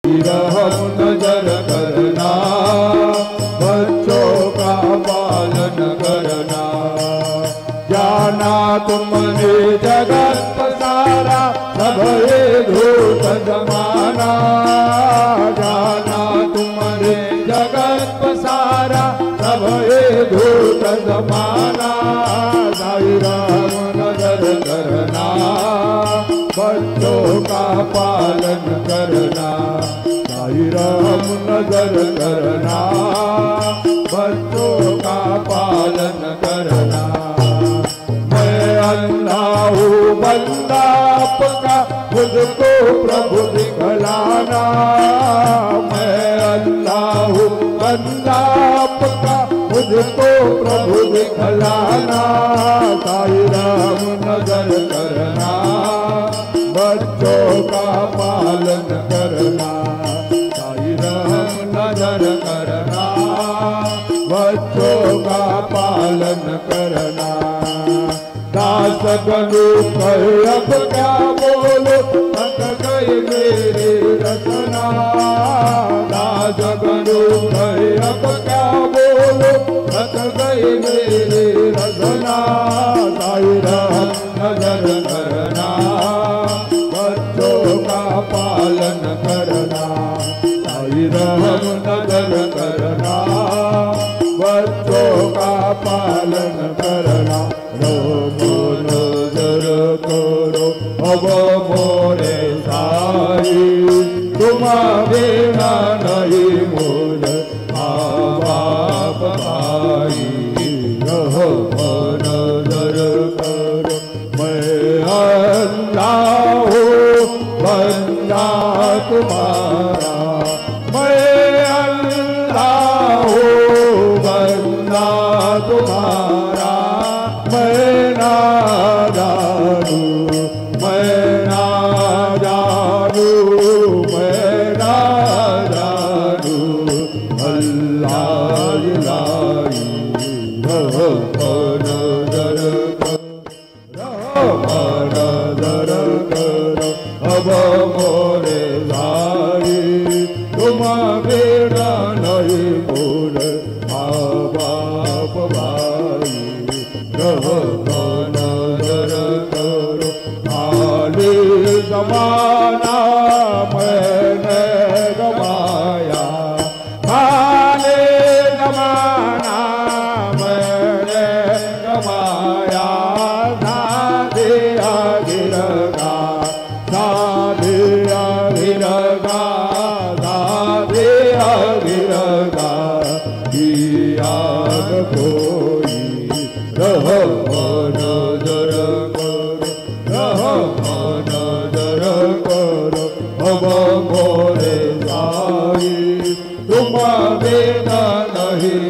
रहम नजर करना, बच्चों का पालन करना। जाना तुमने जगत सारा, सब ये झूठ जमाना। जाना तुमने जगत सारा, सब ये झूठ जमाना। साईं राम नजर करना, बच्चों का पालन करना। साईं राम नजर करना, बच्चों का पालन करना। मैं अल्लाह हूँ बंदा आपका, मुझको प्रभु दिखलाना। मैं अल्लाह हूँ बंदा आपका, मुझको प्रभु दिखलाना। साईं राम नजर करना, बच्चों का पालन करना। साईं राम नजर करना, बच्चों का पालन करना। दास बनु कहे अब क्या बोलो, थक गई मेरी रचना। दास बनु कहे अब क्या बोलो, थक गई मेरी रचना। साईं राम नजर करना, बच्चों का पालन करना। साईं राम नजर करना, बच्चों का पालन करना। रोमो नजर करो अब मोरे साईं, तुम बिना नहीं मोर माँ बाप भाई। रोमो नजर करो मैं अल्लाह हूँ बंदा तुम्हारा। मैं अल्लाह हूँ बंदा तुम्हारा। मैं ना जानू, मैं ना जानू, मैं ना जानू। अल्लाह इलाही रहो नजर करो, नजर करो अब मोरे साईं। तुम बिना नहीं मोर माँ बाप भाई। रहो नजर करो खाली जमाना मैंने गवाया। खाली जमाना मैंने गवाया। साधिया गिरगा, साधिया गिरगा, साधिया गिरगा। याद कोई रहो नजर करो, रहो नजर करो अब मोरे साईं। तुम बिना नहीं